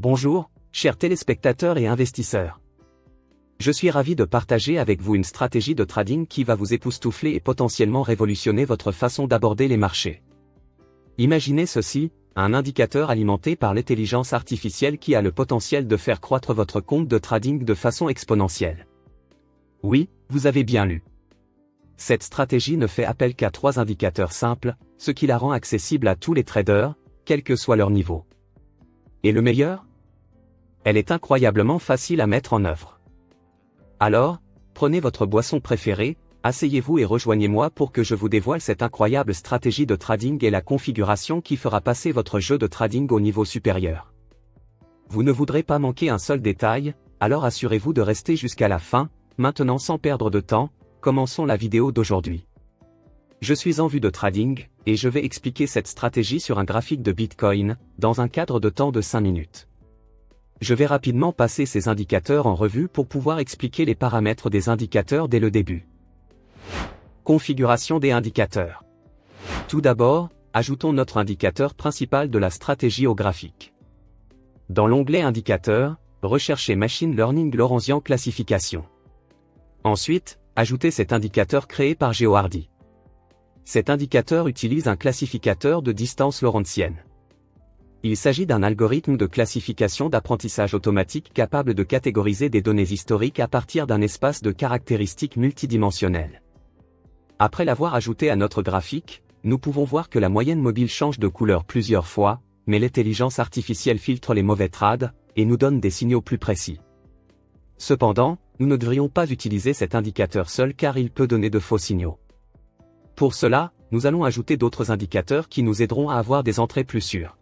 Bonjour, chers téléspectateurs et investisseurs. Je suis ravi de partager avec vous une stratégie de trading qui va vous époustoufler et potentiellement révolutionner votre façon d'aborder les marchés. Imaginez ceci, un indicateur alimenté par l'intelligence artificielle qui a le potentiel de faire croître votre compte de trading de façon exponentielle. Oui, vous avez bien lu. Cette stratégie ne fait appel qu'à 3 indicateurs simples, ce qui la rend accessible à tous les traders, quel que soit leur niveau. Et le meilleur ? Elle est incroyablement facile à mettre en œuvre. Alors, prenez votre boisson préférée, asseyez-vous et rejoignez-moi pour que je vous dévoile cette incroyable stratégie de trading et la configuration qui fera passer votre jeu de trading au niveau supérieur. Vous ne voudrez pas manquer un seul détail, alors assurez-vous de rester jusqu'à la fin. Maintenant, sans perdre de temps, commençons la vidéo d'aujourd'hui. Je suis en vue de trading, et je vais expliquer cette stratégie sur un graphique de Bitcoin, dans un cadre de temps de 5 minutes. Je vais rapidement passer ces indicateurs en revue pour pouvoir expliquer les paramètres des indicateurs dès le début. Configuration des indicateurs. Tout d'abord, ajoutons notre indicateur principal de la stratégie au graphique. Dans l'onglet Indicateurs, recherchez Machine Learning Lorentzian Classification. Ensuite, ajoutez cet indicateur créé par GeoHardy. Cet indicateur utilise un classificateur de distance lorentzienne. Il s'agit d'un algorithme de classification d'apprentissage automatique capable de catégoriser des données historiques à partir d'un espace de caractéristiques multidimensionnelles. Après l'avoir ajouté à notre graphique, nous pouvons voir que la moyenne mobile change de couleur plusieurs fois, mais l'intelligence artificielle filtre les mauvais trades, et nous donne des signaux plus précis. Cependant, nous ne devrions pas utiliser cet indicateur seul car il peut donner de faux signaux. Pour cela, nous allons ajouter d'autres indicateurs qui nous aideront à avoir des entrées plus sûres.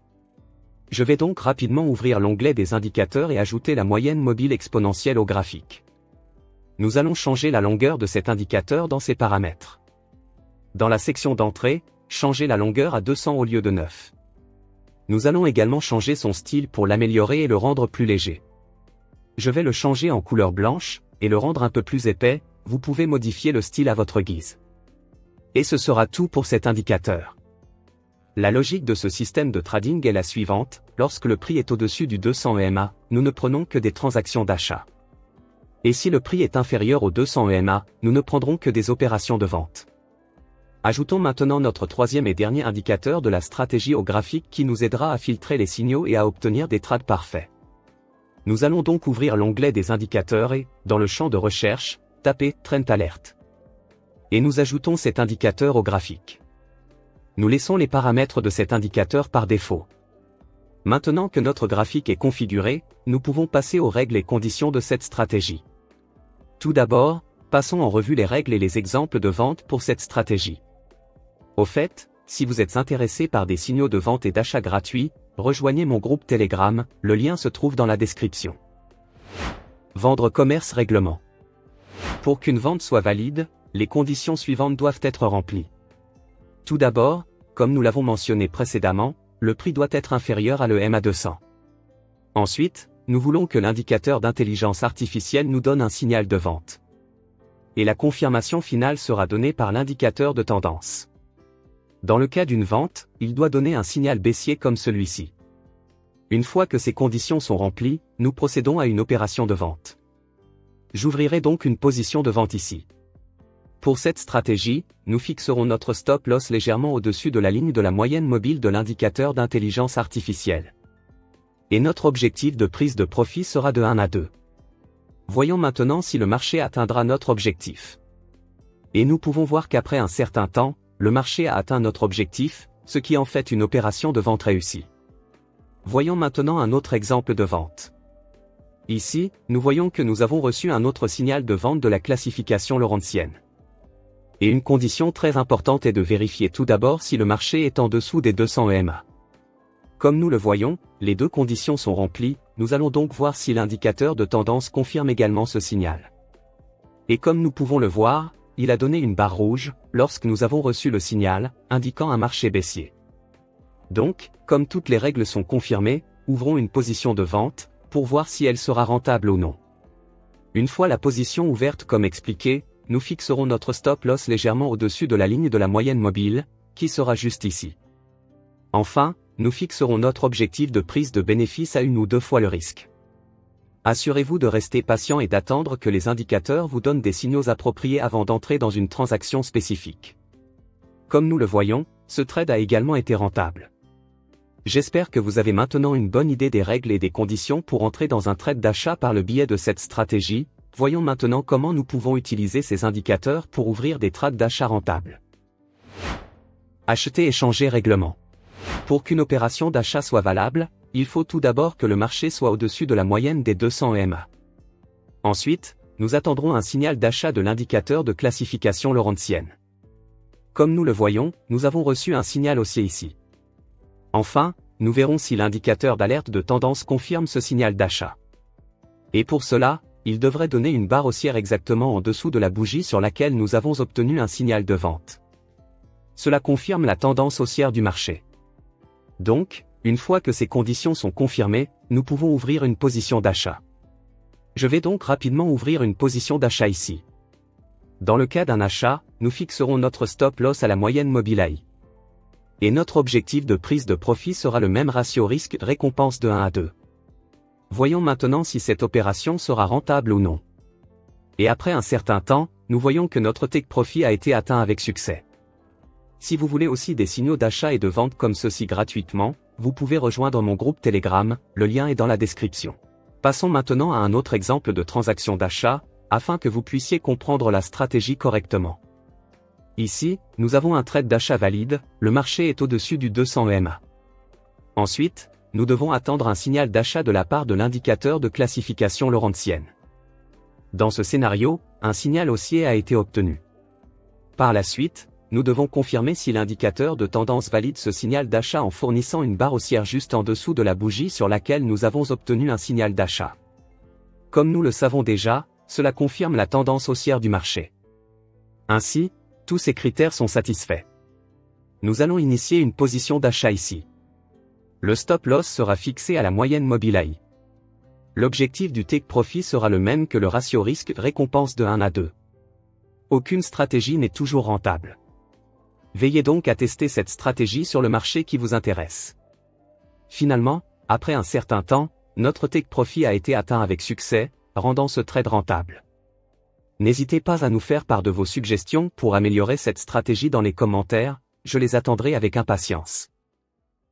Je vais donc rapidement ouvrir l'onglet des indicateurs et ajouter la moyenne mobile exponentielle au graphique. Nous allons changer la longueur de cet indicateur dans ses paramètres. Dans la section d'entrée, changez la longueur à 200 au lieu de 9. Nous allons également changer son style pour l'améliorer et le rendre plus léger. Je vais le changer en couleur blanche, et le rendre un peu plus épais. Vous pouvez modifier le style à votre guise. Et ce sera tout pour cet indicateur. La logique de ce système de trading est la suivante, lorsque le prix est au-dessus du 200 EMA, nous ne prenons que des transactions d'achat. Et si le prix est inférieur au 200 EMA, nous ne prendrons que des opérations de vente. Ajoutons maintenant notre troisième et dernier indicateur de la stratégie au graphique qui nous aidera à filtrer les signaux et à obtenir des trades parfaits. Nous allons donc ouvrir l'onglet des indicateurs et, dans le champ de recherche, taper Trend Alert. Et nous ajoutons cet indicateur au graphique. Nous laissons les paramètres de cet indicateur par défaut. Maintenant que notre graphique est configuré, nous pouvons passer aux règles et conditions de cette stratégie. Tout d'abord, passons en revue les règles et les exemples de vente pour cette stratégie. Au fait, si vous êtes intéressé par des signaux de vente et d'achat gratuits, rejoignez mon groupe Telegram, le lien se trouve dans la description. Vendre commerce règlement. Pour qu'une vente soit valide, les conditions suivantes doivent être remplies. Tout d'abord, comme nous l'avons mentionné précédemment, le prix doit être inférieur à l'EMA 200. Ensuite, nous voulons que l'indicateur d'intelligence artificielle nous donne un signal de vente. Et la confirmation finale sera donnée par l'indicateur de tendance. Dans le cas d'une vente, il doit donner un signal baissier comme celui-ci. Une fois que ces conditions sont remplies, nous procédons à une opération de vente. J'ouvrirai donc une position de vente ici. Pour cette stratégie, nous fixerons notre stop loss légèrement au-dessus de la ligne de la moyenne mobile de l'indicateur d'intelligence artificielle. Et notre objectif de prise de profit sera de 1 à 2. Voyons maintenant si le marché atteindra notre objectif. Et nous pouvons voir qu'après un certain temps, le marché a atteint notre objectif, ce qui en fait une opération de vente réussie. Voyons maintenant un autre exemple de vente. Ici, nous voyons que nous avons reçu un autre signal de vente de la classification lorentzienne. Et une condition très importante est de vérifier tout d'abord si le marché est en dessous des 200 EMA. Comme nous le voyons, les deux conditions sont remplies, nous allons donc voir si l'indicateur de tendance confirme également ce signal. Et comme nous pouvons le voir, il a donné une barre rouge, lorsque nous avons reçu le signal, indiquant un marché baissier. Donc, comme toutes les règles sont confirmées, ouvrons une position de vente, pour voir si elle sera rentable ou non. Une fois la position ouverte comme expliqué, nous fixerons notre stop loss légèrement au-dessus de la ligne de la moyenne mobile, qui sera juste ici. Enfin, nous fixerons notre objectif de prise de bénéfice à 1 ou 2 fois le risque. Assurez-vous de rester patient et d'attendre que les indicateurs vous donnent des signaux appropriés avant d'entrer dans une transaction spécifique. Comme nous le voyons, ce trade a également été rentable. J'espère que vous avez maintenant une bonne idée des règles et des conditions pour entrer dans un trade d'achat par le biais de cette stratégie. Voyons maintenant comment nous pouvons utiliser ces indicateurs pour ouvrir des trades d'achat rentables. Acheter et changer règlement. Pour qu'une opération d'achat soit valable, il faut tout d'abord que le marché soit au-dessus de la moyenne des 200 EMA. Ensuite, nous attendrons un signal d'achat de l'indicateur de classification lorentzienne. Comme nous le voyons, nous avons reçu un signal haussier ici. Enfin, nous verrons si l'indicateur d'alerte de tendance confirme ce signal d'achat. Et pour cela, il devrait donner une barre haussière exactement en dessous de la bougie sur laquelle nous avons obtenu un signal de vente. Cela confirme la tendance haussière du marché. Donc, une fois que ces conditions sont confirmées, nous pouvons ouvrir une position d'achat. Je vais donc rapidement ouvrir une position d'achat ici. Dans le cas d'un achat, nous fixerons notre stop loss à la moyenne Mobileye. Et notre objectif de prise de profit sera le même ratio risque-récompense de 1 à 2. Voyons maintenant si cette opération sera rentable ou non. Et après un certain temps, nous voyons que notre take profit a été atteint avec succès. Si vous voulez aussi des signaux d'achat et de vente comme ceci gratuitement, vous pouvez rejoindre mon groupe Telegram, le lien est dans la description. Passons maintenant à un autre exemple de transaction d'achat, afin que vous puissiez comprendre la stratégie correctement. Ici, nous avons un trade d'achat valide, le marché est au-dessus du 200 EMA. Ensuite, nous devons attendre un signal d'achat de la part de l'indicateur de classification lorentzienne. Dans ce scénario, un signal haussier a été obtenu. Par la suite, nous devons confirmer si l'indicateur de tendance valide ce signal d'achat en fournissant une barre haussière juste en dessous de la bougie sur laquelle nous avons obtenu un signal d'achat. Comme nous le savons déjà, cela confirme la tendance haussière du marché. Ainsi, tous ces critères sont satisfaits. Nous allons initier une position d'achat ici. Le stop loss sera fixé à la moyenne Mobileye. L'objectif du take profit sera le même que le ratio risque-récompense de 1 à 2. Aucune stratégie n'est toujours rentable. Veillez donc à tester cette stratégie sur le marché qui vous intéresse. Finalement, après un certain temps, notre take profit a été atteint avec succès, rendant ce trade rentable. N'hésitez pas à nous faire part de vos suggestions pour améliorer cette stratégie dans les commentaires, je les attendrai avec impatience.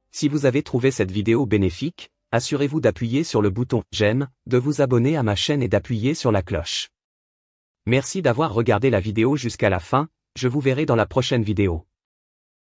Si vous avez trouvé cette vidéo bénéfique, assurez-vous d'appuyer sur le bouton « J'aime », de vous abonner à ma chaîne et d'appuyer sur la cloche. Merci d'avoir regardé la vidéo jusqu'à la fin, je vous verrai dans la prochaine vidéo.